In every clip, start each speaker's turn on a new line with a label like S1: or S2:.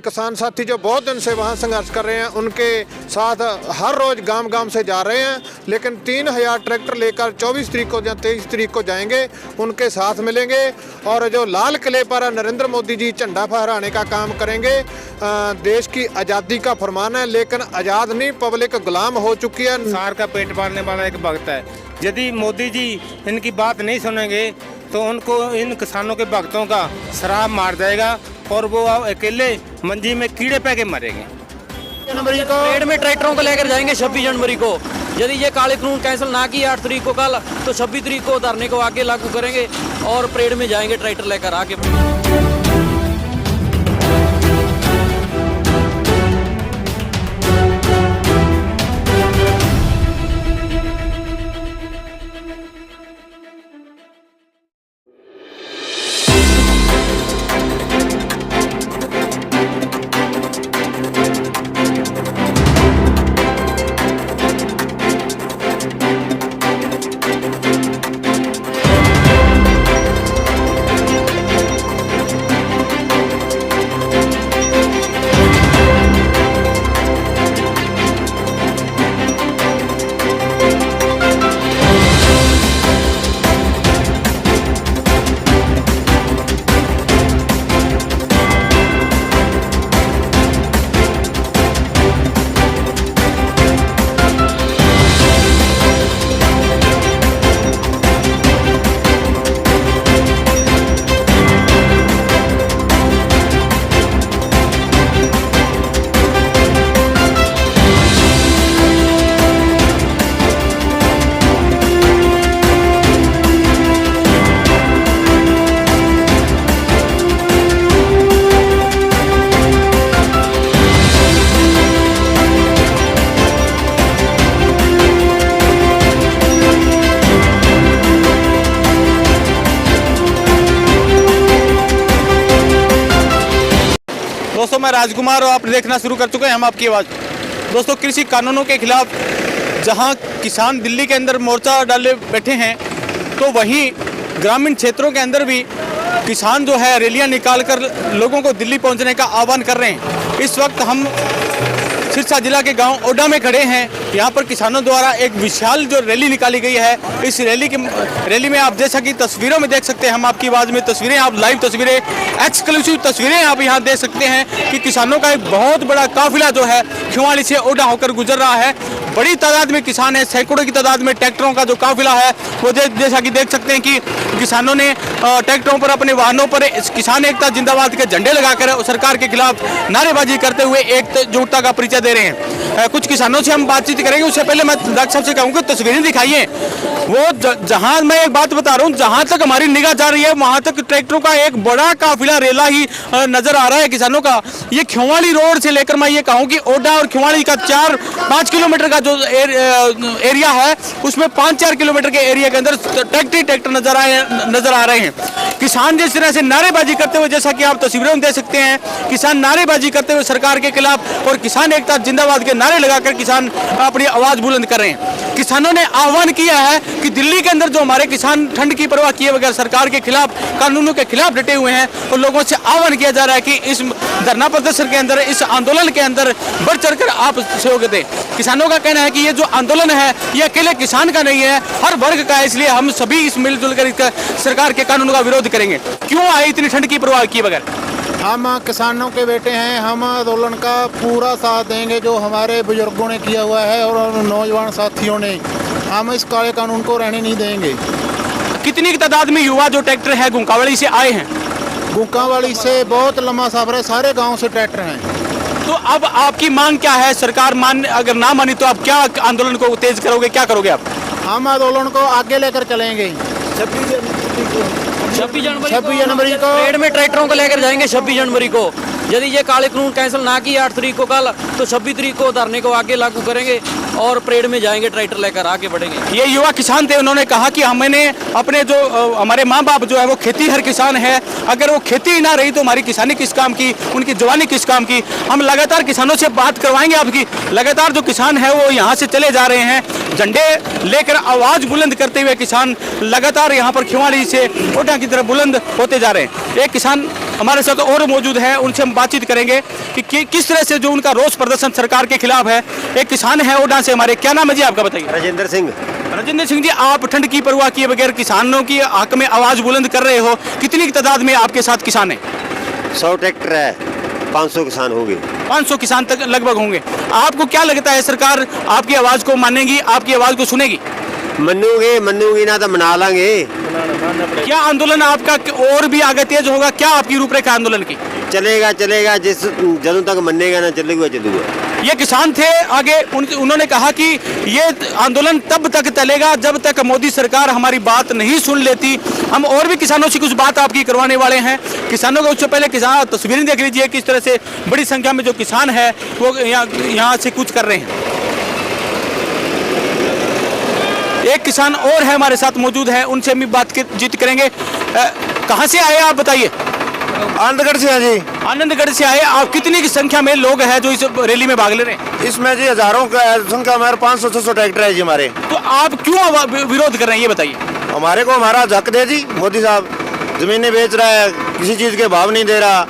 S1: किसान साथी जो बहुत दिन से वहाँ संघर्ष कर रहे हैं, उनके साथ हर रोज गांव से जा रहे हैं। लेकिन 3000 ट्रैक्टर लेकर 24 तारीख को या 23 तारीख को जाएंगे, उनके साथ मिलेंगे और जो लाल किले पर नरेंद्र मोदी जी झंडा फहराने का काम करेंगे। देश की आज़ादी का फरमान है, लेकिन आज़ाद नहीं, पब्लिक गुलाम हो चुकी है।
S2: संसार का पेट पालने वाला एक भक्त है। यदि मोदी जी इनकी बात नहीं सुनेंगे तो उनको, इन किसानों के भक्तों का शराब मार जाएगा और वो अकेले मंजी में कीड़े पे के मरेंगे।
S3: जनवरी को परेड में ट्रैक्टरों को लेकर जाएंगे 26 जनवरी को। यदि ये काले कानून कैंसिल ना किए 8 तारीख को कल, तो 26 तारीख को धरने को आगे लागू करेंगे और परेड में जाएंगे ट्रैक्टर लेकर आगे।
S4: दोस्तों, मैं राजकुमार और आप देखना शुरू कर चुके हैं हम आपकी आवाज़। दोस्तों, कृषि कानूनों के खिलाफ जहां किसान दिल्ली के अंदर मोर्चा डाले बैठे हैं, तो वहीं ग्रामीण क्षेत्रों के अंदर भी किसान जो है रैलियां निकालकर लोगों को दिल्ली पहुंचने का आह्वान कर रहे हैं। इस वक्त हम सिरसा जिला के गांव ओडा में खड़े हैं। यहां पर किसानों द्वारा एक विशाल जो रैली निकाली गई है, इस रैली में आप जैसा कि तस्वीरों में देख सकते हैं, हम आपकी आवाज़ में तस्वीरें, आप लाइव तस्वीरें, एक्सक्लूसिव तस्वीरें आप यहां देख सकते हैं कि किसानों का एक बहुत बड़ा काफिला जो है खिवाड़ी से ओडा होकर गुजर रहा है। बड़ी तादाद में किसान है, सैकड़ों की तादाद में ट्रैक्टरों का जो काफिला है वो जैसा कि देख सकते हैं कि किसानों ने ट्रैक्टरों पर, अपने वाहनों पर किसान एकता जिंदाबाद के झंडे लगाकर सरकार के खिलाफ नारेबाजी करते हुए एकजुटता का परिचय दे रहे हैं। कुछ किसानों से हम बातचीत करेंगे। उससे पहले मैं डॉक्टर साहब से कहूँगा तस्वीरें दिखाइए। वो जहाँ मैं एक बात बता रहा हूँ, जहाँ तक हमारी निगाह जा रही है वहाँ तक ट्रैक्टरों का एक बड़ा काफिला रेला ही नजर आ रहा है किसानों का। ये खिवाड़ी रोड से लेकर मैं ये कहूँ कि ओडा और खिवाड़ी का 4-5 किलोमीटर का जो एरिया है, उसमें 5-4 किलोमीटर के एरिया के अंदर ट्रैक्टर नजर आ रहे हैं। किसान जिस तरह से नारेबाजी करते हुए, जैसा कि आप तस्वीरों में देख सकते हैं, किसान नारेबाजी करते हुए सरकार के खिलाफ और किसान एकता जिंदाबाद के नारे लगाकर किसान अपनी आवाज बुलंद कर रहे हैं। किसानों ने आह्वान किया है कि दिल्ली के अंदर जो हमारे किसान ठंड की परवाह किए बगैर सरकार के खिलाफ, कानूनों के खिलाफ डटे हुए हैं, और लोगों से आह्वान किया जा रहा है कि इस धरना प्रदर्शन के अंदर, इस आंदोलन के अंदर बढ़ चढ़कर आप सहयोग दें। किसानों का कहना है कि ये जो आंदोलन है ये अकेले किसान का नहीं है, हर वर्ग का है, इसलिए हम सभी इस मिलजुल कर सरकार के कानून का विरोध करेंगे। क्यों आए इतनी ठंड की परवाह किए बगैर?
S1: हम किसानों के बेटे हैं, हम आंदोलन का पूरा साथ देंगे जो हमारे बुजुर्गों ने किया हुआ है और नौजवान साथियों ने। हम इस काले कानून को रहने नहीं देंगे।
S4: कितनी तादाद में युवा जो ट्रैक्टर है गुंकावली से आए हैं?
S1: गुंकावली से बहुत लंबा सफर है, सारे गाँव से ट्रैक्टर हैं।
S4: तो अब आपकी मांग क्या है? सरकार अगर ना मानी तो आप क्या आंदोलन को तेज करोगे, क्या करोगे आप?
S1: हम आंदोलन को आगे लेकर चलेंगे।
S3: 26 जनवरी को परेड में ट्रैक्टरों को लेकर जाएंगे 26 जनवरी को। यदि ये काले कानून कैंसिल ना किए 8 तारीख को कल, तो 26 तारीख को धरने को आगे लागू करेंगे और परेड में जाएंगे ट्रैक्टर लेकर आगे बढ़ेंगे।
S4: ये युवा किसान थे, उन्होंने कहा कि हमने अपने जो हमारे माँ बाप जो है वो खेती हर किसान है, अगर वो खेती ही ना रही तो हमारी किसानी किस काम की, उनकी जवानी किस काम की। हम लगातार किसानों से बात करवाएंगे आपकी। लगातार जो किसान है वो यहाँ से चले जा रहे हैं, झंडे लेकर आवाज बुलंद करते हुए किसान लगातार यहाँ पर खिवाड़ी से ओडा की तरफ बुलंद होते जा रहे हैं। एक किसान हमारे साथ और मौजूद है, उनसे हम बातचीत करेंगे कि किस तरह से जो उनका रोष प्रदर्शन सरकार के खिलाफ है। एक किसान है ओडा से हमारे, क्या नाम है जी आपका बताइए?
S5: राजेंद्र सिंह।
S4: राजेंद्र सिंह जी, आप ठंड की परवाह किए बगैर किसानों की हक में आवाज बुलंद कर रहे हो, कितनी तादाद में आपके साथ किसान हैं?
S5: 100 ट्रैक्टर है, 500 किसान होंगे।
S4: 500 किसान तक लगभग होंगे। आपको क्या लगता है सरकार आपकी आवाज को मानेगी, आपकी आवाज को सुनेगी?
S5: मनूंगी ना तो मना लांगे।
S4: क्या आंदोलन आपका और भी आगे तेज होगा? क्या आपकी रूपरेखा आंदोलन की?
S5: चलेगा जिस जदों तक मनेगा ना चलेगा।
S4: ये किसान थे आगे, उन्होंने कहा कि ये आंदोलन तब तक चलेगा जब तक मोदी सरकार हमारी बात नहीं सुन लेती। हम और भी किसानों से कुछ बात आपकी करवाने वाले हैं। किसानों को उससे पहले किसान तस्वीरें देख लीजिए, किस तरह से बड़ी संख्या में जो किसान है वो यहाँ से कुछ कर रहे हैं। एक किसान और है हमारे साथ मौजूद है, उनसे हम बातचीत करेंगे। कहाँ से आए आप बताइए?
S6: आनंदगढ़ से हैं जी।
S4: आनंदगढ़ से आए आप, कितनी की संख्या में लोग हैं जो इस रैली में भाग ले रहे हैं?
S6: इसमें जी हजारों का संख्या, हमारे 500-600 ट्रैक्टर है जी हमारे।
S4: तो आप क्यों विरोध कर रहे हैं ये बताइए?
S6: हमारे को हमारा हक दे जी मोदी साहब। जमीनें बेच रहा है, किसी चीज के भाव नहीं दे रहा,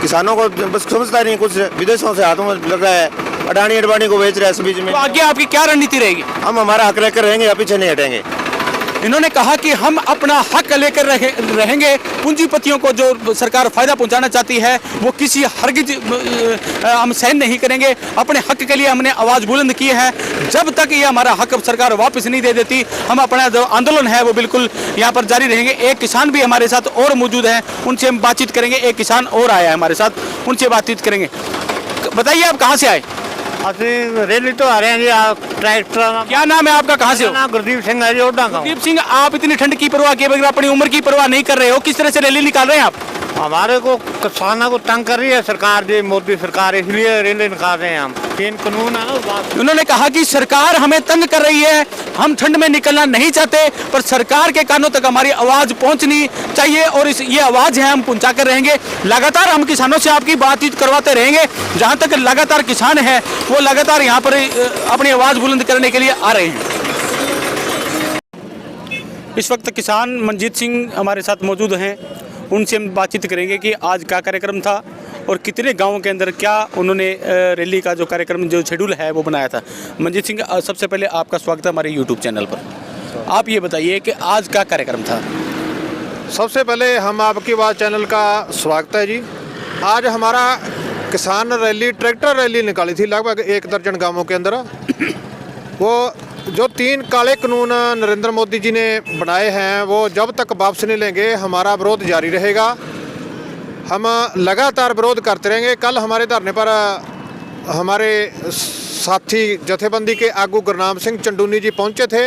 S6: किसानों को बस समझता नहीं, कुछ विदेशों से हाथों में लग रहा है, अडानी को बेच रहा है इस बीच में।
S4: तो आगे आपकी क्या रणनीति रहेगी?
S6: हम हमारा हक लेकर रहेंगे या पीछे नहीं हटेंगे।
S4: इन्होंने कहा कि हम अपना हक लेकर रहेंगे। पूंजीपतियों को जो सरकार फायदा पहुंचाना चाहती है वो किसी हरगिज हम सहन नहीं करेंगे। अपने हक के लिए हमने आवाज बुलंद की है। जब तक ये हमारा हक सरकार वापस नहीं दे देती, हम अपना जो आंदोलन है वो बिल्कुल यहाँ पर जारी रहेंगे। एक किसान भी हमारे साथ और मौजूद है, उनसे हम बातचीत करेंगे। एक किसान और आया है हमारे साथ, उनसे बातचीत करेंगे। बताइए आप कहाँ से आए?
S2: रैली तो आ रहे हैं जी, ट्रैक्टर।
S4: क्या नाम है आपका, कहाँ से हो?
S2: गुरदीप सिंह है जी, ओडा का।
S4: गुरदीप सिंह, आप इतनी ठंड की परवाह किए बगैर अपनी उम्र की परवाह नहीं कर रहे हो, किस तरह से रैली निकाल रहे हैं आप?
S2: हमारे को किसानों को तंग कर रही है सरकार जी, मोदी सरकार, इसलिए रैली निकाल रहे हैं हम। 3 कानून है ना।
S4: उन्होंने कहा कि सरकार हमें तंग कर रही है, हम ठंड में निकलना नहीं चाहते, पर सरकार के कानों तक हमारी आवाज पहुंचनी चाहिए और ये आवाज है हम पहुंचा कर रहेंगे। लगातार हम किसानों से आपकी बातचीत करवाते रहेंगे। जहां तक लगातार किसान है वो लगातार यहाँ पर अपनी आवाज बुलंद करने के लिए आ रहे हैं। इस वक्त किसान मंजीत सिंह हमारे साथ मौजूद हैं, उनसे हम बातचीत करेंगे कि आज क्या कार्यक्रम था और कितने गांवों के अंदर क्या उन्होंने रैली का जो कार्यक्रम जो शेड्यूल है वो बनाया था। मंजीत सिंह, सबसे पहले आपका स्वागत है हमारे यूट्यूब चैनल पर। आप ये बताइए कि आज क्या कार्यक्रम था?
S1: सबसे पहले हम आपकी आवाज़ चैनल का स्वागत है जी। आज हमारा किसान रैली, ट्रैक्टर रैली निकाली थी लगभग 1 दर्जन गांवों के अंदर। वो जो 3 काले कानून नरेंद्र मोदी जी ने बनाए हैं वो जब तक वापस नहीं लेंगे हमारा विरोध जारी रहेगा। हम लगातार विरोध करते रहेंगे। कल हमारे धरने पर हमारे साथी जथेबंदी के आगू गुरनाम सिंह चंडूनी जी पहुंचे थे।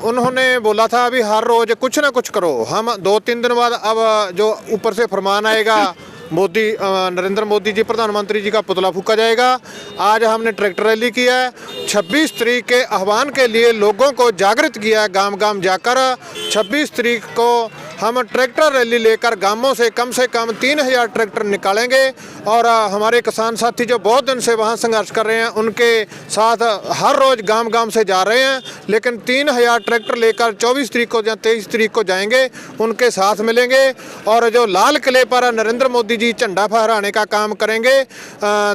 S1: उन्होंने बोला था अभी हर रोज़ कुछ ना कुछ करो। हम 2-3 दिन बाद अब जो ऊपर से फरमान आएगा, मोदी नरेंद्र मोदी जी प्रधानमंत्री जी का पुतला फूका जाएगा। आज हमने ट्रैक्टर रैली किया है। 26 तारीख के आह्वान के लिए लोगों को जागृत किया है गांव गांव जाकर। 26 तारीख को हम ट्रैक्टर रैली लेकर गांवों से कम 3000 ट्रैक्टर निकालेंगे और हमारे किसान साथी जो बहुत दिन से वहां संघर्ष कर रहे हैं उनके साथ हर रोज़ गांव गांव से जा रहे हैं। लेकिन 3000 ट्रैक्टर लेकर 24 तारीख को या 23 तारीख को जाएंगे, उनके साथ मिलेंगे और जो लाल किले पर नरेंद्र मोदी जी झंडा फहराने का काम करेंगे।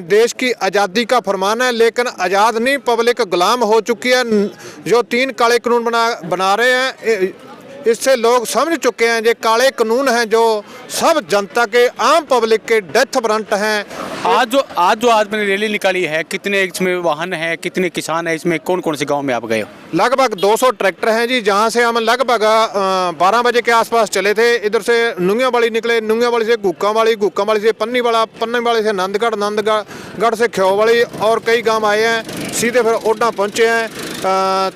S1: देश की आज़ादी का फरमान है लेकिन आज़ाद नहीं, पब्लिक गुलाम हो चुकी है। जो 3 काले कानून बना रहे हैं इससे लोग समझ चुके हैं ये काले कानून हैं जो सब जनता के, आम पब्लिक के डेथ वारंट हैं।
S4: आज मैंने रैली निकाली है, कितने इसमें वाहन है, कितने किसान है इसमें, कौन कौन से गांव में आप गए हो?
S1: लगभग 200 ट्रैक्टर हैं जी। जहां से हम लगभग 12 बजे के आसपास चले थे। इधर से नुंगियावाली निकले, नुंगियावाली से गुक्कावाली से पन्नीवाली से नंदगढ़ से ख्योवाली और कई गांव आए हैं। सीधे फिर ओडा पहुंचे हैं।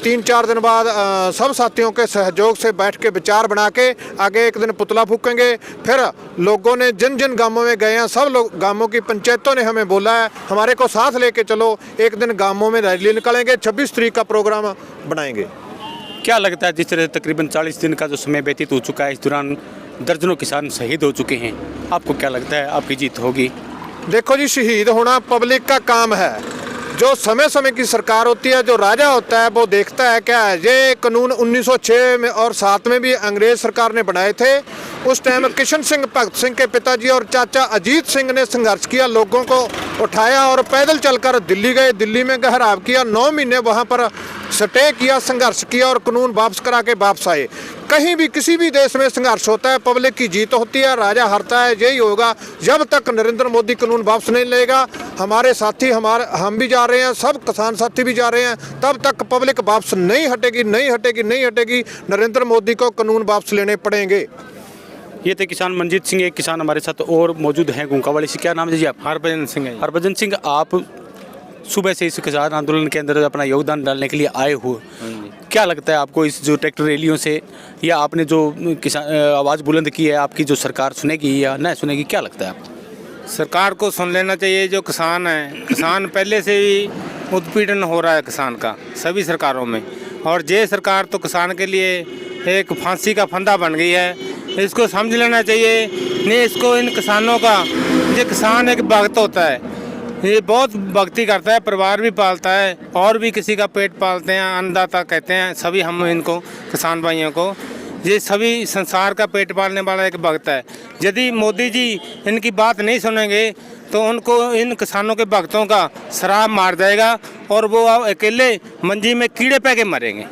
S1: 3-4 दिन बाद सब साथियों के सहयोग से बैठ के विचार बना के आगे एक दिन पुतला फूकेंगे। फिर लोगों ने जिन जिन गांवों में गए हैं सब लोग, गांवों की पंचायतों ने हमें बोला है हमारे को साथ लेके चलो, एक दिन गांवों में रैली निकालेंगे। 26 तारीख का प्रोग्राम बनाएंगे।
S4: क्या लगता है जिस तरह तकरीबन 40 दिन का जो समय व्यतीत हो चुका है, इस दौरान दर्जनों किसान शहीद हो चुके हैं, आपको क्या लगता है आपकी जीत होगी?
S1: देखो जी, शहीद होना पब्लिक का काम है। जो समय समय की सरकार होती है, जो राजा होता है, वो देखता है क्या है। ये कानून 1906 में और 7 में भी अंग्रेज सरकार ने बनाए थे। उस टाइम किशन सिंह भगत सिंह के पिताजी और चाचा अजीत सिंह ने संघर्ष किया, लोगों को उठाया और पैदल चलकर दिल्ली गए। दिल्ली में घेराव किया, 9 महीने वहाँ पर स्टे किया, संघर्ष किया और कानून वापस करा के वापस आए। कहीं भी किसी भी देश में संघर्ष होता है, पब्लिक की जीत होती है, राजा हारता है। यही होगा जब तक नरेंद्र मोदी कानून वापस नहीं लेगा। हमारे साथी हम भी जा रहे हैं, सब किसान साथी भी जा रहे हैं, तब तक पब्लिक वापस नहीं हटेगी, नहीं हटेगी, नहीं हटेगी। नरेंद्र मोदी को कानून वापस लेने पड़ेंगे।
S4: ये थे किसान मनजीत सिंह, एक किसान हमारे साथ और मौजूद हैं गुंकावाली से। क्या नाम है जी आप?
S2: हरभजन सिंह है।
S4: हरभजन सिंह, आप सुबह से इस किसान आंदोलन के अंदर अपना योगदान डालने के लिए आए हो, क्या लगता है आपको इस जो ट्रैक्टर रैलियों से या आपने जो किसान आवाज़ बुलंद की है, आपकी जो सरकार सुनेगी या नहीं सुनेगी, क्या लगता है आपको?
S2: सरकार को सुन लेना चाहिए। जो किसान है, किसान पहले से ही उत्पीड़न हो रहा है किसान का सभी सरकारों में, और ये सरकार तो किसान के लिए एक फांसी का फंदा बन गई है। इसको समझ लेना चाहिए। नहीं, इसको इन किसानों का, ये किसान एक भक्त होता है, ये बहुत भक्ति करता है, परिवार भी पालता है और भी किसी का पेट पालते हैं, अन्नदाता कहते हैं सभी हम इनको, किसान भाइयों को। ये सभी संसार का पेट पालने वाला एक भक्त है। यदि मोदी जी इनकी बात नहीं सुनेंगे तो उनको, इन किसानों के भक्तों का शराब मार जाएगा और वो अकेले मंजी में कीड़े पै के मरेंगे।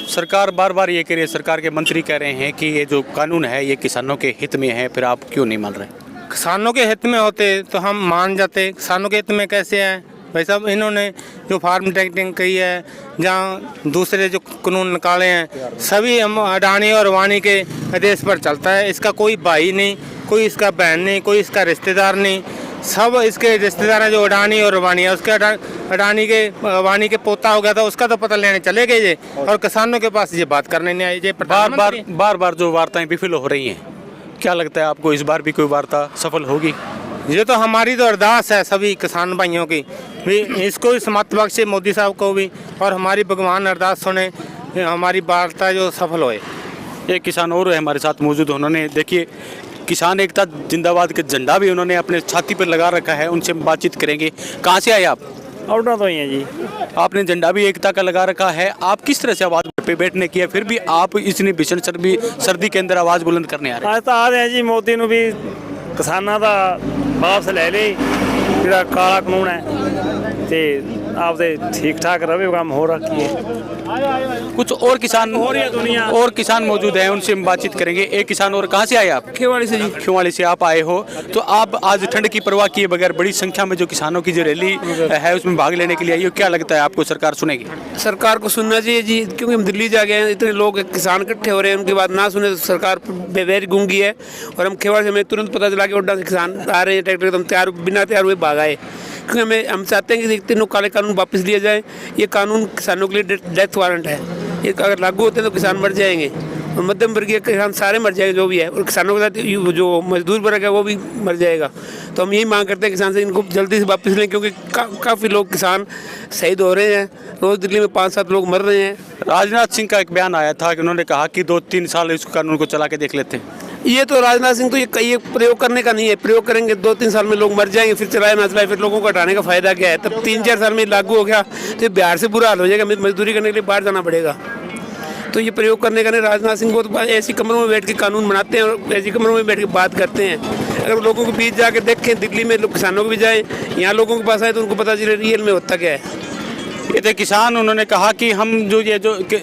S4: सरकार बार बार ये कह रही है, सरकार के मंत्री कह रहे हैं कि ये जो कानून है ये किसानों के हित में है, फिर आप क्यों नहीं मान रहे?
S2: किसानों के हित में होते तो हम मान जाते। किसानों के हित में कैसे हैं भाई साहब? इन्होंने जो फार्म टैक्टिंग की है, जहाँ दूसरे जो कानून निकाले हैं, सभी हम अडानी और वानी के आदेश पर चलता है। इसका कोई भाई नहीं, कोई इसका बहन नहीं, कोई इसका रिश्तेदार नहीं, सब इसके रिश्तेदार हैं जो अडानी और वानी है। उसके अडानी के वानी के पोता हो गया था, उसका तो पता लेने चले गए ये, और किसानों के पास ये बात करने नहीं आई। ये
S4: बार बार जो वार्ताएं विफल हो रही हैं, क्या लगता है आपको इस बार भी कोई वार्ता सफल होगी?
S2: ये तो हमारी तो अरदास है सभी किसान भाइयों की भी, इसको समाप्त बख्शे मोदी साहब को भी, और हमारी भगवान अरदास सुने, हमारी वार्ता जो सफल होए।
S4: एक किसान और है हमारे साथ मौजूद, उन्होंने देखिए किसान एकता जिंदाबाद का झंडा भी उन्होंने अपने छाती पर लगा रखा है। उनसे बातचीत करेंगे। कहाँ से आए आप?
S7: ऑर्डर तो ही है जी।
S4: आपने झंडा भी एकता का लगा रखा है, आप किस तरह से आवाज़ पे बैठने की है, फिर भी आप इतनी भीषण सर्दी के अंदर आवाज़ बुलंद करने आ रहे हैं?
S7: आज तो आ रहे हैं जी, मोदी ਨੂੰ भी किसानों का वापस ले ले, ਜਿਹੜਾ ਕਾਲਾ ਕਾਨੂੰਨ है ਤੇ आपदे ठीक ठाक रहे काम हो रखी है।
S4: कुछ और किसान
S7: हो रही है दुनिया,
S4: और किसान मौजूद हैं, उनसे हम बातचीत करेंगे। एक किसान और, कहाँ से आए आप?
S7: खेवाड़ी से जी।
S4: खेवाड़ी से आप आए हो, तो आप आज ठंड की परवाह किए बगैर बड़ी संख्या में जो किसानों की जो रैली है उसमें भाग लेने के लिए आई हो, क्या लगता है आपको सरकार सुनेगी?
S8: सरकार को सुनना चाहिए जी, क्योंकि हम दिल्ली जा गए हैं, इतने लोग किसान इकट्ठे हो रहे हैं, उनकी बात ना सुने तो सरकार बेवैर गूंगी है। और हम खेवाड़ी से हमें तुरंत पता चला कि ओडा से किसान आ रहे हैं ट्रैक्टर, तो हम तैयार बिना तैयार हुए भाग आए, क्योंकि हम चाहते हैं कि तीनों काले कानून वापस लिए जाए। ये कानून किसानों के लिए डेथ वारंट है, ये अगर लागू होते हैं तो किसान मर जाएंगे, और मध्यम वर्गीय किसान सारे मर जाएंगे जो भी है, और किसानों के साथ जो मजदूर वर्ग है वो भी मर जाएगा। तो हम यही मांग करते हैं किसान से, इनको जल्दी से वापस लें, क्योंकि काफ़ी लोग किसान शहीद हो रहे हैं, रोज़ दिल्ली में 5-7 लोग मर रहे हैं।
S4: राजनाथ सिंह का एक बयान आया था कि उन्होंने कहा कि 2-3 साल इस कानून को चला के देख लेते हैं।
S8: ये तो राजनाथ सिंह तो ये प्रयोग करने का नहीं है, प्रयोग करेंगे 2-3 साल में लोग मर जाएंगे, फिर चलाए ना चलाए, फिर लोगों को हटाने का फायदा क्या है? तब 3-4 साल में लागू हो गया तो बिहार से बुरा हाल हो जाएगा, मजदूरी करने के लिए बाहर जाना पड़ेगा। तो ये प्रयोग करने का नहीं, राजनाथ सिंह को तो ऐसी कमरों में बैठ के कानून बनाते हैं और ऐसी कमरों में बैठ के बात करते हैं। अगर लोगों के बीच जाके देखें, दिल्ली में लोग किसानों को भी जाए, यहाँ लोगों के पास आए तो उनको पता चले रियल में होता क्या है।
S4: ये थे किसान, उन्होंने कहा कि हम जो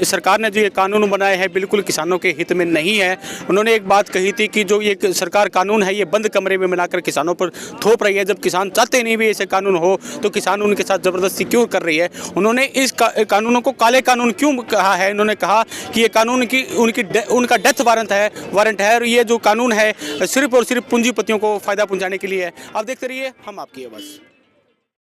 S4: सरकार ने जो ये कानून बनाए हैं बिल्कुल किसानों के हित में नहीं है। उन्होंने एक बात कही थी कि जो ये सरकार कानून है ये बंद कमरे में बनाकर किसानों पर थोप रही है, जब किसान चाहते नहीं भी ऐसे कानून हो तो किसान उनके साथ ज़बरदस्ती क्यों कर रही है। उन्होंने इस कानूनों को काले कानून क्यों कहा है? उन्होंने कहा कि ये कानून की उनका डेथ वारंट है और ये जो कानून है सिर्फ और सिर्फ पूंजीपतियों को फ़ायदा पहुँचाने के लिए है। आप देखते रहिए हम आपकी आवाज़।